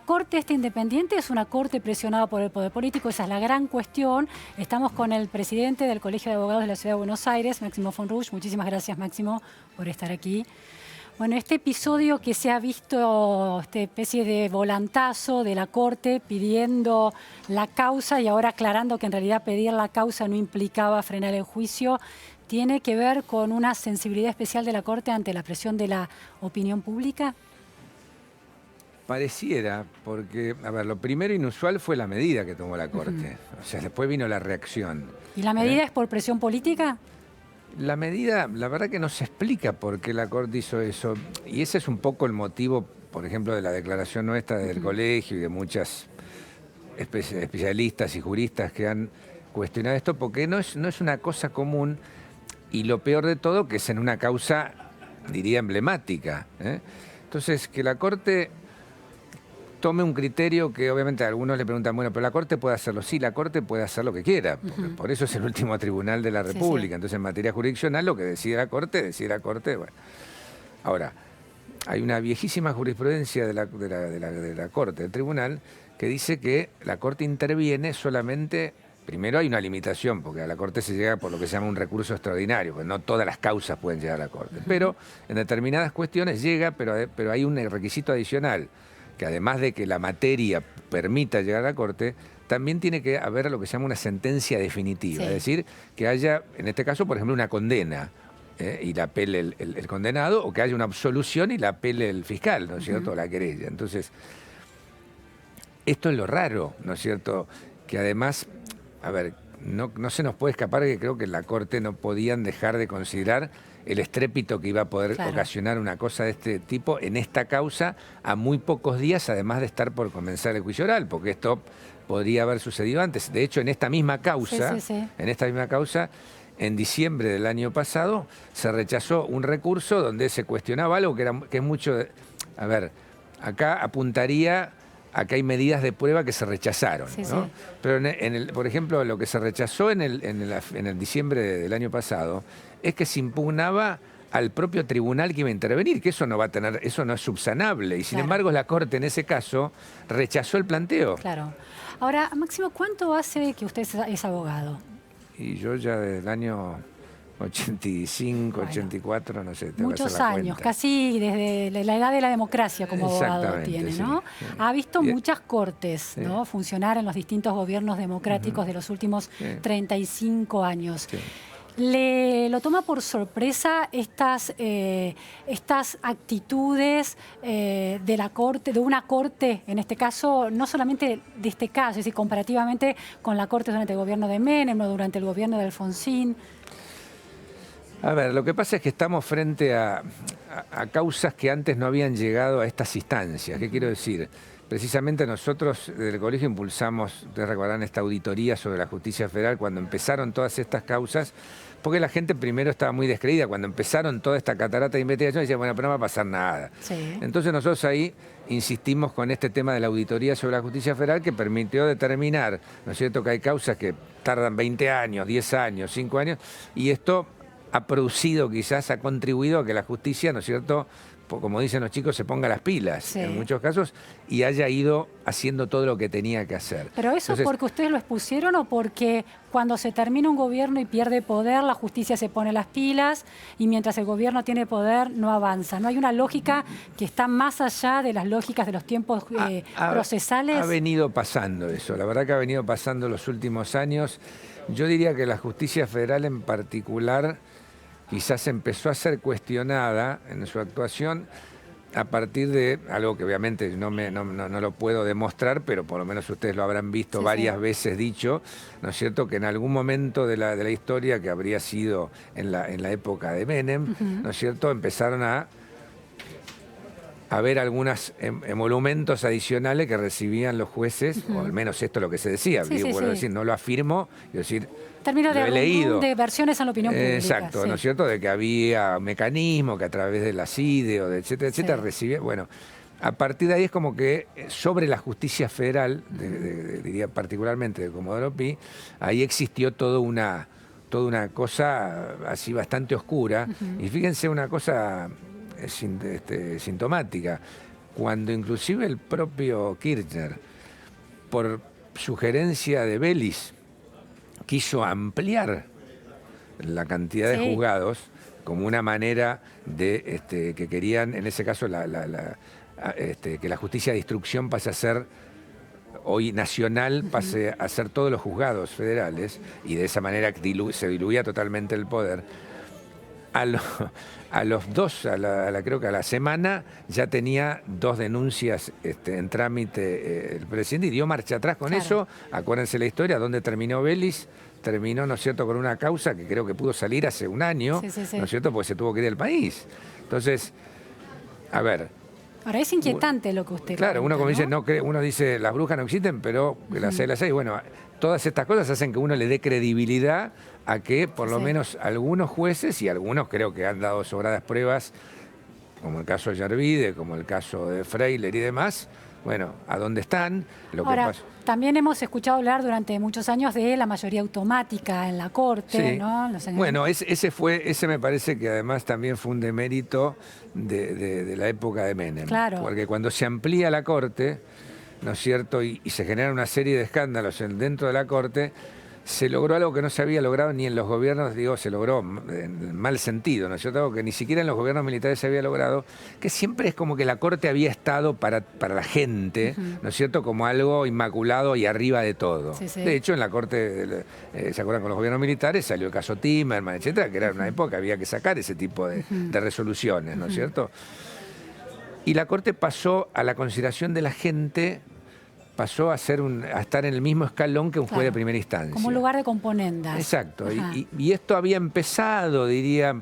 corte independiente es una corte presionada por el poder político, esa es la gran cuestión. Estamos con el presidente del Colegio de Abogados de la Ciudad de Buenos Aires, Máximo von Rüsch. Muchísimas gracias, Máximo, por estar aquí. Bueno, este episodio que se ha visto, esta especie de volantazo de la Corte pidiendo la causa y ahora aclarando que en realidad pedir la causa no implicaba frenar el juicio, ¿tiene que ver con una sensibilidad especial de la Corte ante la presión de la opinión pública? Pareciera, porque, a ver, lo primero inusual fue la medida que tomó la Corte. O sea, después vino la reacción. ¿Y la medida es por presión política? La medida, la verdad que no se explica por qué la Corte hizo eso. Y ese es un poco el motivo, por ejemplo, de la declaración nuestra del colegio y de muchas especialistas y juristas que han cuestionado esto, porque no es una cosa común y lo peor de todo que es en una causa, diría, emblemática. Entonces, que la Corte tome un criterio que obviamente a algunos le preguntan, bueno, pero la Corte puede hacerlo. Sí, la Corte puede hacer lo que quiera, porque por eso es el último tribunal de la República. Sí. Entonces, en materia jurisdiccional, lo que decide la Corte, bueno. Ahora, hay una viejísima jurisprudencia de la Corte, del tribunal, que dice que la Corte interviene solamente. Primero hay una limitación, porque a la Corte se llega por lo que se llama un recurso extraordinario, porque no todas las causas pueden llegar a la Corte. Pero en determinadas cuestiones llega, pero hay un requisito adicional, que además de que la materia permita llegar a la Corte, también tiene que haber lo que se llama una sentencia definitiva. Sí. Es decir, que haya, en este caso, por ejemplo, una condena y la apele el condenado, o que haya una absolución y la apele el fiscal, ¿no es cierto?, la querella. Entonces, esto es lo raro, ¿no es cierto?, que además, a ver, no se nos puede escapar que creo que en la Corte no podían dejar de considerar el estrépito que iba a poder ocasionar una cosa de este tipo en esta causa a muy pocos días, además de estar por comenzar el juicio oral, porque esto podría haber sucedido antes. De hecho, en esta misma causa, en diciembre del año pasado, se rechazó un recurso donde se cuestionaba algo que es mucho. A ver, acá apuntaría a que hay medidas de prueba que se rechazaron, ¿no? Pero por ejemplo, lo que se rechazó en el diciembre del año pasado es que se impugnaba al propio tribunal que iba a intervenir, que eso no va a tener, eso no es subsanable. Y sin embargo, la Corte en ese caso rechazó el planteo. Claro. Ahora, Máximo, ¿cuánto hace que usted es abogado? Y yo ya desde el año 85, 84, no sé. Muchos años, casi desde la edad de la democracia como abogado tiene, ¿no? Sí. Ha visto muchas cortes, ¿no?, funcionar en los distintos gobiernos democráticos de los últimos 35 años. Sí. ¿Lo toma por sorpresa estas actitudes de la Corte, de una Corte, en este caso, no solamente de este caso, es decir, comparativamente con la Corte durante el gobierno de Menem o durante el gobierno de Alfonsín? A ver, lo que pasa es que estamos frente a causas que antes no habían llegado a estas instancias. ¿Qué quiero decir? Precisamente nosotros del colegio impulsamos, ustedes recordarán, esta auditoría sobre la justicia federal cuando empezaron todas estas causas, porque la gente primero estaba muy descreída. Cuando empezaron toda esta catarata de investigación, decían, bueno, pero no va a pasar nada. Sí. Entonces nosotros ahí insistimos con este tema de la auditoría sobre la justicia federal que permitió determinar, ¿no es cierto?, que hay causas que tardan 20 años, 10 años, 5 años, y esto ha producido, quizás ha contribuido a que la justicia, ¿no es cierto?, como dicen los chicos, se ponga las pilas en muchos casos y haya ido haciendo todo lo que tenía que hacer. ¿Pero eso es porque ustedes lo expusieron o porque cuando se termina un gobierno y pierde poder, la justicia se pone las pilas y mientras el gobierno tiene poder no avanza? ¿No hay una lógica que está más allá de las lógicas de los tiempos procesales? Ha venido pasando eso, la verdad que ha venido pasando los últimos años. Yo diría que la justicia federal en particular quizás empezó a ser cuestionada en su actuación a partir de algo que obviamente no lo puedo demostrar, pero por lo menos ustedes lo habrán visto varias veces dicho, ¿no es cierto?, que en algún momento de la historia, que habría sido en la época de Menem, ¿no es cierto?, empezaron a haber algunos emolumentos adicionales que recibían los jueces, o al menos esto es lo que se decía. Vuelvo a decir, no lo afirmo, quiero decir, términos lo he leído. De versiones en la opinión pública. Exacto, ¿no es cierto?, de que había un mecanismo que a través de la CIDE o de etcétera, recibía. Bueno, a partir de ahí es como que sobre la justicia federal, diría particularmente de Comodoro Pi, ahí existió toda una cosa así bastante oscura. Y fíjense una cosa sintomática. cuando inclusive el propio Kirchner, por sugerencia de Belis, quiso ampliar la cantidad de juzgados como una manera de que querían, en ese caso, que la justicia de instrucción pase a ser hoy nacional, pase a ser todos los juzgados federales, y de esa manera se diluía totalmente el poder. A los dos, creo que a la semana, ya tenía 2 denuncias en trámite el presidente, y dio marcha atrás con eso. Acuérdense la historia, donde terminó Belis. Terminó, ¿no es cierto?, con una causa que creo que pudo salir hace un año, ¿no es cierto?, porque se tuvo que ir del país. Entonces, a ver... Ahora es inquietante lo que usted Claro, comenta, uno como ¿no? dice, no cree, uno dice, las brujas no existen, pero las 6, bueno, todas estas cosas hacen que uno le dé credibilidad a que por lo menos algunos jueces, y algunos creo que han dado sobradas pruebas, como el caso de Yervide, como el caso de Freiler y demás, bueno, ¿a dónde están? Ahora, también hemos escuchado hablar durante muchos años de la mayoría automática en la Corte, ¿no? Bueno, ese me parece que además también fue un demérito de la época de Menem. Claro. Porque cuando se amplía la Corte, ¿no es cierto?, y se genera una serie de escándalos dentro de la Corte, se logró algo que no se había logrado ni en los gobiernos, digo, se logró en mal sentido, ¿no es cierto?, algo que ni siquiera en los gobiernos militares se había logrado, que siempre es como que la Corte había estado para la gente, ¿no es cierto?, como algo inmaculado y arriba de todo. De hecho, en la Corte, ¿se acuerdan?, con los gobiernos militares salió el caso Timerman, etcétera, que era una época que había que sacar ese tipo de resoluciones, ¿no es cierto? Y la Corte pasó a la consideración de la gente, pasó a estar en el mismo escalón que un juez de primera instancia. Como un lugar de componendas. Exacto. Y esto había empezado, diría,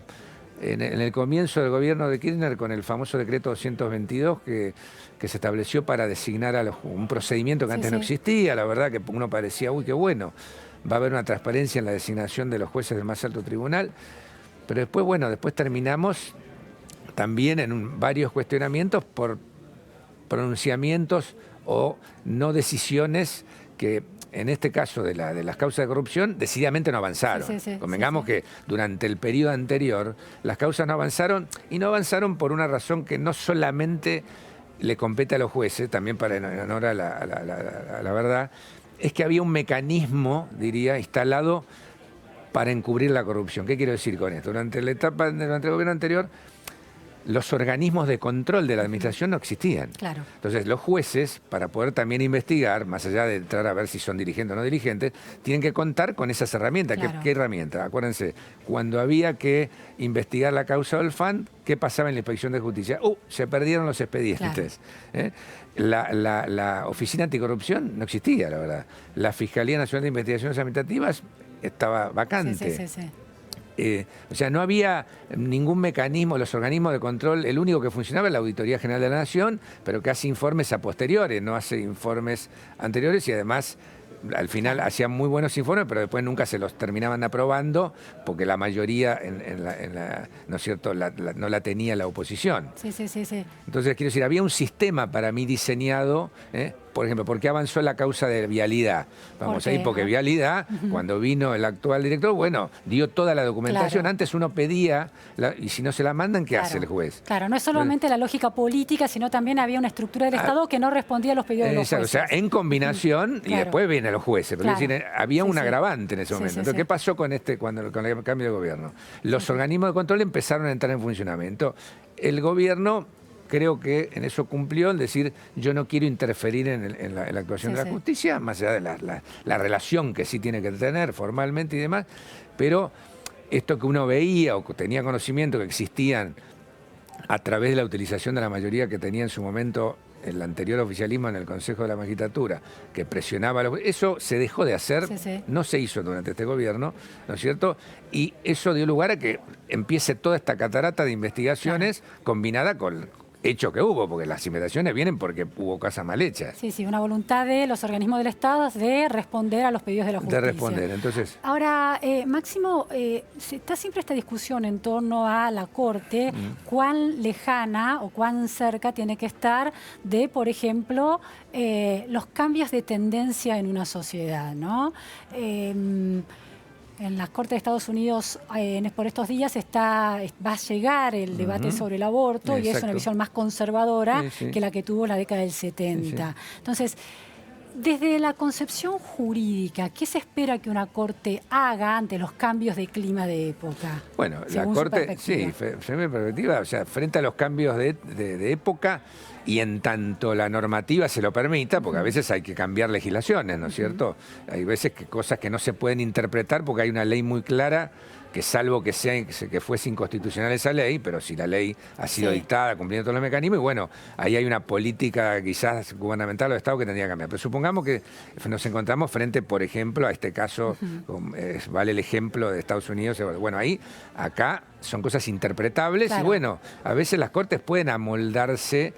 en el comienzo del gobierno de Kirchner con el famoso decreto 222 que se estableció para designar a un procedimiento que antes no existía. La verdad que uno parecía, uy, qué bueno, va a haber una transparencia en la designación de los jueces del más alto tribunal. Pero después, bueno, después terminamos también en varios cuestionamientos por pronunciamientos o no decisiones que en este caso de las causas de corrupción decididamente no avanzaron. Convengamos que durante el periodo anterior las causas no avanzaron, y no avanzaron por una razón que no solamente le compete a los jueces, también para en honor a la verdad, es que había un mecanismo, diría, instalado para encubrir la corrupción. ¿Qué quiero decir con esto? Durante el gobierno anterior, los organismos de control de la administración no existían. Claro. Entonces, los jueces, para poder también investigar, más allá de entrar a ver si son dirigentes o no dirigentes, tienen que contar con esas herramientas. Claro. ¿Qué herramientas? Acuérdense, cuando había que investigar la causa Olfan, ¿qué pasaba en la Inspección de Justicia? Se perdieron los expedientes. Claro. La Oficina Anticorrupción no existía, la verdad. La Fiscalía Nacional de Investigaciones Administrativas estaba vacante. O sea, no había ningún mecanismo, los organismos de control, el único que funcionaba era la Auditoría General de la Nación, pero que hace informes a posteriores, no hace informes anteriores, y además al final hacían muy buenos informes, pero después nunca se los terminaban aprobando, porque la mayoría, ¿no es cierto?, no la tenía la oposición. Entonces, quiero decir, había un sistema para mí diseñado, por ejemplo, ¿por qué avanzó la causa de vialidad? Vamos ahí, porque vialidad, cuando vino el actual director, bueno, dio toda la documentación. Antes uno pedía, y si no se la mandan, ¿qué hace el juez? Claro, no es solamente la lógica política, sino también había una estructura del Estado que no respondía a los pedidos de los jueces. O sea, en combinación, y después vienen los jueces. Pero es decir, había un agravante en ese momento. Entonces, ¿qué pasó con con el cambio de gobierno? Los organismos de control empezaron a entrar en funcionamiento. El gobierno, creo que en eso cumplió, en decir, yo no quiero interferir en la actuación de la justicia, más allá de la relación que sí tiene que tener formalmente y demás, pero esto que uno veía o tenía conocimiento que existían a través de la utilización de la mayoría que tenía en su momento el anterior oficialismo en el Consejo de la Magistratura, que presionaba a los... Eso se dejó de hacer, no se hizo durante este gobierno, ¿no es cierto? Y eso dio lugar a que empiece toda esta catarata de investigaciones combinada con hecho que hubo, porque las investigaciones vienen porque hubo cosas mal hechas. Una voluntad de los organismos del Estado de responder a los pedidos de la justicia. De responder, entonces... Ahora, Máximo, está siempre esta discusión en torno a la Corte, cuán lejana o cuán cerca tiene que estar de, por ejemplo, los cambios de tendencia en una sociedad, ¿no? en las Cortes de Estados Unidos por estos días va a llegar el debate sobre el aborto y es una visión más conservadora que la que tuvo la década del 70. Entonces, desde la concepción jurídica, ¿qué se espera que una Corte haga ante los cambios de clima de época? Bueno, la Corte, sí, según mi perspectiva, o sea, frente a los cambios de época y en tanto la normativa se lo permita, porque a veces hay que cambiar legislaciones, ¿no es cierto? Hay veces que cosas que no se pueden interpretar porque hay una ley muy clara que salvo que fuese inconstitucional esa ley, pero si la ley ha sido dictada cumpliendo todos los mecanismos, y bueno, ahí hay una política quizás gubernamental o de Estado que tendría que cambiar. Pero supongamos que nos encontramos frente, por ejemplo, a este caso, vale el ejemplo de Estados Unidos, bueno, acá son cosas interpretables y bueno, a veces las Cortes pueden amoldarse,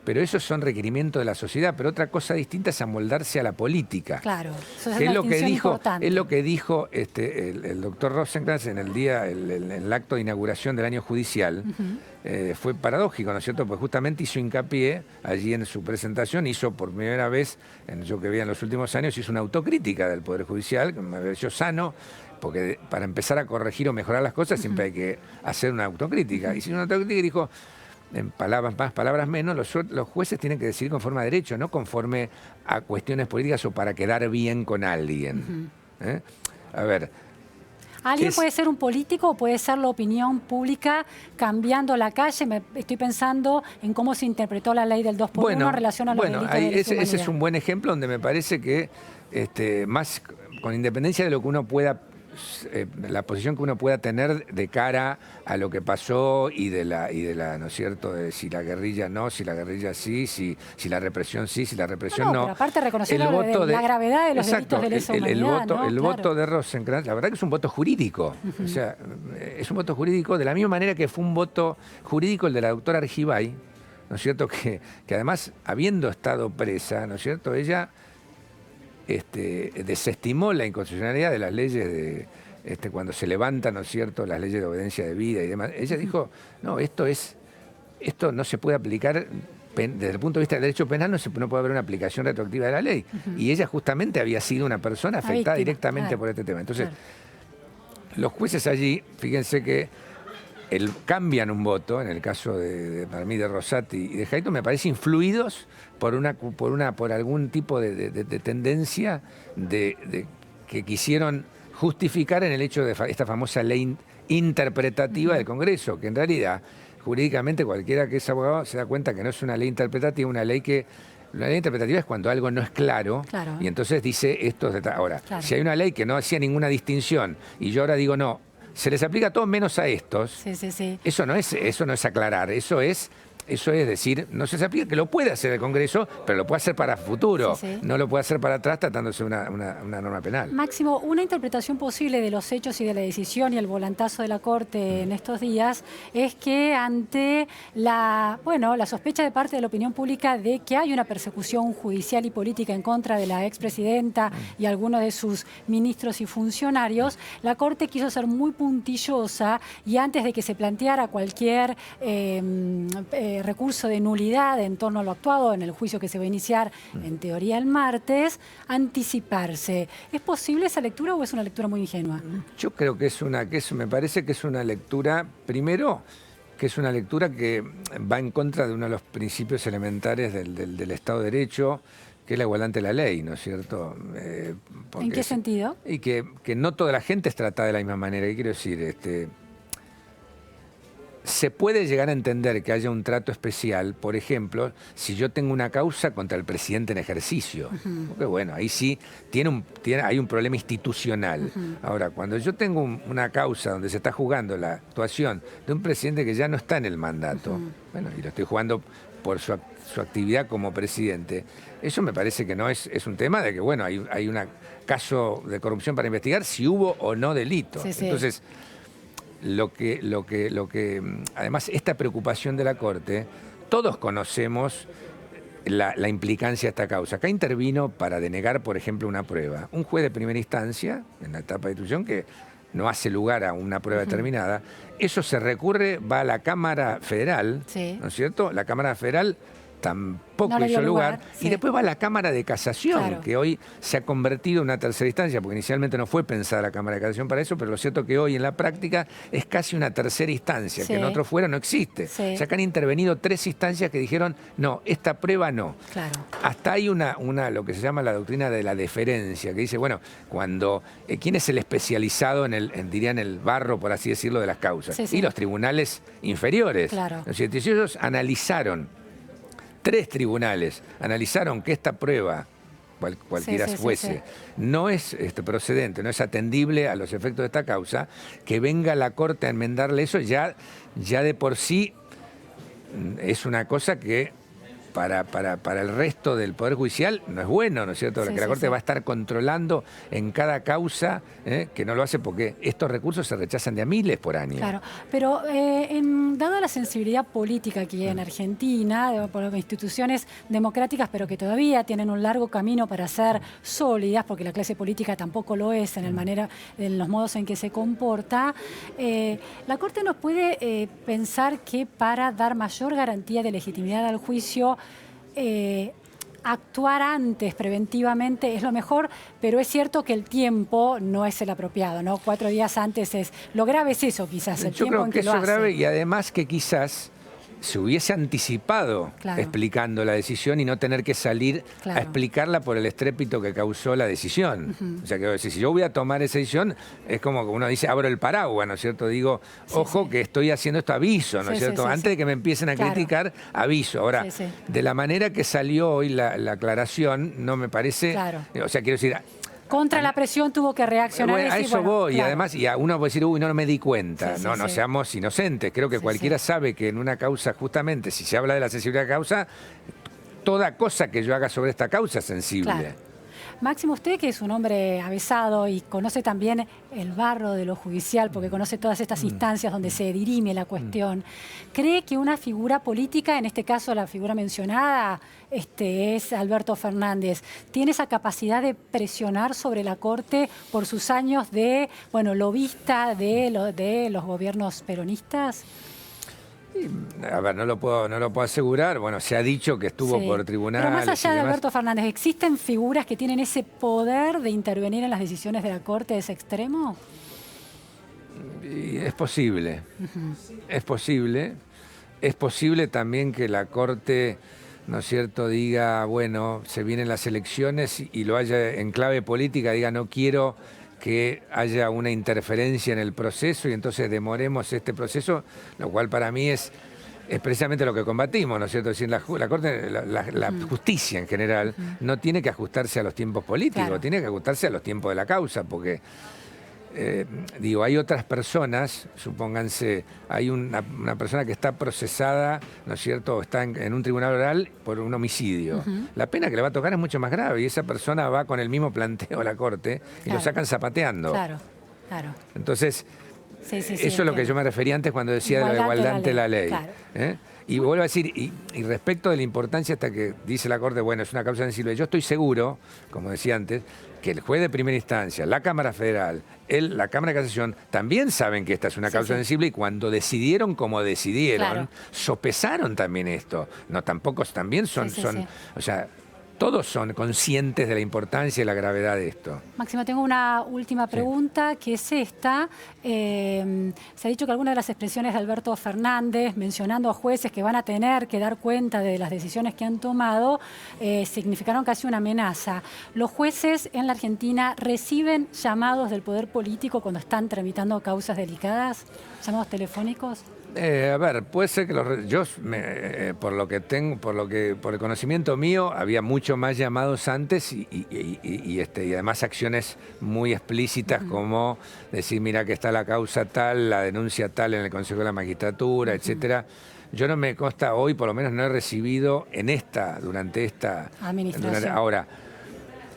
pero esos son requerimientos de la sociedad, pero otra cosa distinta es amoldarse a la política. Claro, eso es que una distinción importante. Es lo que dijo el doctor Rosenkrantz en el acto de inauguración del año judicial. Fue paradójico, ¿no es cierto? Pues justamente hizo hincapié allí en su presentación, hizo por primera vez, yo que veía en los últimos años, hizo una autocrítica del Poder Judicial, que me pareció sano, porque para empezar a corregir o mejorar las cosas siempre hay que hacer una autocrítica. Hizo una autocrítica y dijo, en palabras más, palabras menos, los jueces tienen que decidir conforme a derecho, no conforme a cuestiones políticas o para quedar bien con alguien. A ver. ¿Alguien puede ser un político o puede ser la opinión pública cambiando la calle? Estoy pensando en cómo se interpretó la ley del 2x1 en relación a los delitos de lesa humanidad. Ese es un buen ejemplo donde me parece que, más con independencia de lo que uno pueda la posición que uno pueda tener de cara a lo que pasó y de la ¿no es cierto?, de si la guerrilla no, si la guerrilla sí, si la represión sí, si la represión no. Pero aparte reconocer la gravedad de los delitos de lesa humanidad. El voto de Rosenkrantz, la verdad que es un voto jurídico. O sea, es un voto jurídico de la misma manera que fue un voto jurídico el de la doctora Argibay, ¿no es cierto?, que además, habiendo estado presa, ¿no es cierto?, ella desestimó la inconstitucionalidad de las leyes cuando se levantan, ¿no es cierto?, las leyes de obediencia de vida y demás. Ella dijo, no, esto no se puede aplicar desde el punto de vista del derecho penal, no puede haber una aplicación retroactiva de la ley. Y ella justamente había sido una persona afectada directamente por este tema. Entonces, los jueces allí, fíjense que cambian un voto, en el caso para mí de Rosati y de Jaito, me parece influidos por algún tipo de tendencia que quisieron justificar en el hecho de esta famosa ley interpretativa del Congreso, que en realidad, jurídicamente, cualquiera que es abogado se da cuenta que no es una ley interpretativa, una ley interpretativa es cuando algo no es claro. Y entonces dice esto. Ahora, si hay una ley que no hacía ninguna distinción y yo ahora digo no, se les aplica todo menos a estos. Eso no es aclarar, eso es decir, no se aplica, que lo puede hacer el Congreso, pero lo puede hacer para futuro, no lo puede hacer para atrás tratándose una norma penal. Máximo, una interpretación posible de los hechos y de la decisión y el volantazo de la Corte en estos días es que ante la sospecha de parte de la opinión pública de que hay una persecución judicial y política en contra de la expresidenta y algunos de sus ministros y funcionarios, la Corte quiso ser muy puntillosa y antes de que se planteara cualquier recurso de nulidad en torno a lo actuado en el juicio que se va a iniciar en teoría el martes, anticiparse. ¿Es posible esa lectura o es una lectura muy ingenua? Yo creo que me parece que es una lectura, primero, que es una lectura que va en contra de uno de los principios elementares del Estado de Derecho, que es la igualdad ante la ley, ¿no es cierto? ¿En qué sentido? Y que no toda la gente es tratada de la misma manera. ¿Qué quiero decir? Se puede llegar a entender que haya un trato especial, por ejemplo, si yo tengo una causa contra el presidente en ejercicio. Porque bueno, ahí sí hay un problema institucional. Ahora, cuando yo tengo una causa donde se está jugando la actuación de un presidente que ya no está en el mandato, bueno, y lo estoy jugando por su actividad como presidente, eso me parece que no es un tema de que, bueno, hay un caso de corrupción para investigar si hubo o no delito. Entonces, además, esta preocupación de la Corte, todos conocemos la implicancia de esta causa. Acá intervino para denegar, por ejemplo, una prueba. Un juez de primera instancia, en la etapa de instrucción, que no hace lugar a una prueba determinada, eso se recurre, va a la Cámara Federal, ¿no es cierto? La Cámara Federal tampoco No le dio hizo lugar. sí. Y después va a la Cámara de Casación, Claro. que hoy se ha convertido en una tercera instancia, porque inicialmente no fue pensada la Cámara de Casación para eso, pero lo cierto que hoy en la práctica es casi una tercera instancia, Sí. que en otro fuera no existe. Sí. O sea que han intervenido 3 instancias que dijeron, no, esta prueba no. Claro. Hasta hay lo que se llama la doctrina de la deferencia, que dice, bueno, cuando ¿quién es el especializado en el barro, por así decirlo, de las causas? Sí, sí. Y los tribunales inferiores. Claro. ¿No es cierto? Y ellos analizaron, 3 tribunales, analizaron que esta prueba, cualquiera Sí, sí, fuese, sí, sí. no es procedente, no es atendible a los efectos de esta causa, que venga la Corte a enmendarle eso, ya de por sí es una cosa que para el resto del Poder Judicial no es bueno, ¿no es cierto? Sí, Que la sí, Corte sí. va a estar controlando en cada causa, que no lo hace porque estos recursos se rechazan de a miles por año. Claro, pero dada la sensibilidad política aquí en Argentina, por instituciones democráticas, pero que todavía tienen un largo camino para ser sólidas, porque la clase política tampoco lo es en los modos en que se comporta, la Corte nos puede pensar que para dar mayor garantía de legitimidad al juicio, actuar antes, preventivamente, es lo mejor, pero es cierto que el tiempo no es el apropiado, ¿no? 4 días antes es... Lo grave es eso, quizás, el Yo tiempo creo en que que lo eso es hace. grave y además que quizás se hubiese anticipado Claro. explicando la decisión y no tener que salir Claro. a explicarla por el estrépito que causó la decisión. O sea, que si yo voy a tomar esa decisión, es como que uno dice, abro el paraguas, ¿no es cierto? Digo, Sí, ojo sí. que estoy haciendo esto, aviso, ¿no Sí, es sí, cierto? sí, Antes sí. de que me empiecen a Claro. criticar, aviso. Ahora, Sí, sí. de la manera que salió hoy la aclaración, no me parece... Claro. O sea, quiero decir... Contra la presión tuvo que reaccionar. Bueno, y a decir, eso bueno, voy, y claro. además, y a uno puede decir, uy, no me di cuenta. Sí, sí, no sí. seamos inocentes. Creo que Sí, cualquiera sí. sabe que en una causa, justamente, si se habla de la sensibilidad de causa, toda cosa que yo haga sobre esta causa es sensible. Claro. Máximo, usted que es un hombre avesado y conoce también el barro de lo judicial, porque conoce todas estas instancias donde se dirime la cuestión, ¿cree que una figura política, en este caso la figura mencionada, es Alberto Fernández, tiene esa capacidad de presionar sobre la Corte por sus años de, lobista de los gobiernos peronistas? A ver, no lo puedo asegurar. Bueno, se ha dicho que estuvo Sí. por tribunales. Pero más allá y de demás. Alberto Fernández, ¿existen figuras que tienen ese poder de intervenir en las decisiones de la Corte de ese extremo? Y es posible. Es posible. Es posible también que la Corte, ¿no es cierto?, diga, bueno, se vienen las elecciones y lo haya en clave política, diga, no quiero que haya una interferencia en el proceso y entonces demoremos este proceso, lo cual para mí es precisamente lo que combatimos, ¿no es cierto? Es decir, la Corte, la justicia en general, no tiene que ajustarse a los tiempos políticos, Claro. tiene que ajustarse a los tiempos de la causa, porque... hay otras personas, supónganse, hay una persona que está procesada, ¿no es cierto?, o está en un tribunal oral por un homicidio. La pena que le va a tocar es mucho más grave y esa persona va con el mismo planteo a la Corte y Claro. lo sacan zapateando. Claro, claro. Entonces, Sí, sí, sí, eso es lo que entiendo. yo me refería antes cuando decía de la igualdad ante la ley. Claro. Y vuelvo a decir, y respecto de la importancia hasta que dice la Corte, bueno, es una causa sensible, yo estoy seguro, como decía antes, que el juez de primera instancia, la Cámara Federal, la Cámara de Casación, también saben que esta es una Sí, causa sí. sensible y cuando decidieron como decidieron, Claro. sopesaron también esto. No, tampoco, también son, Sí, sí, sí. o sea, todos son conscientes de la importancia y la gravedad de esto. Máximo, tengo una última pregunta, que es esta. Se ha dicho que algunas de las expresiones de Alberto Fernández, mencionando a jueces que van a tener que dar cuenta de las decisiones que han tomado, significaron casi una amenaza. ¿Los jueces en la Argentina reciben llamados del poder político cuando están tramitando causas delicadas? ¿Llamados telefónicos? A ver, puede ser que por lo que tengo, por el conocimiento mío, había mucho más llamados antes y además acciones muy explícitas como decir, mira que está la causa tal, la denuncia tal en el Consejo de la Magistratura, etcétera. Yo no me consta hoy, por lo menos no he recibido durante esta Administración. ahora,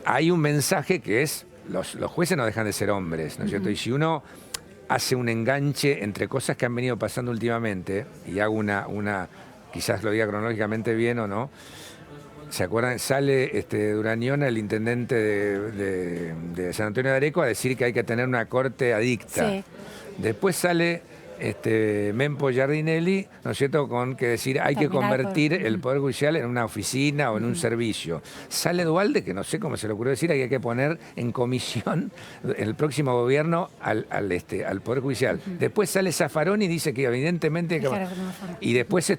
hay un mensaje que es, los jueces no dejan de ser hombres, ¿no es cierto? Y si uno hace un enganche entre cosas que han venido pasando últimamente, y hago quizás lo diga cronológicamente bien o no, ¿se acuerdan? Sale Durañona, el intendente de San Antonio de Areco, a decir que hay que tener una corte adicta. Sí. Después sale Mempo Giardinelli, ¿no es cierto?, con que decir hay que convertir el Poder Judicial en una oficina o en un servicio. Sale Duhalde, que no sé cómo se le ocurrió decir, hay que poner en comisión el próximo gobierno al Poder Judicial. Después sale Zaffaroni y dice que evidentemente... Y después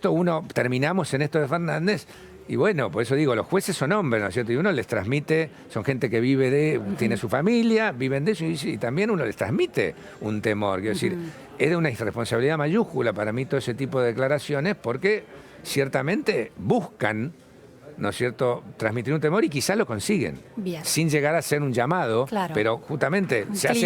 terminamos en esto de Fernández. Y bueno, por eso digo, los jueces son hombres, ¿no es cierto? Y uno les transmite, son gente que vive tiene su familia, viven de eso, y también uno les transmite un temor. Quiero decir, es de una irresponsabilidad mayúscula para mí todo ese tipo de declaraciones, porque ciertamente buscan, ¿no es cierto?, transmitir un temor y quizás lo consiguen. Bien. Sin llegar a ser un llamado, Claro. Pero justamente se hace...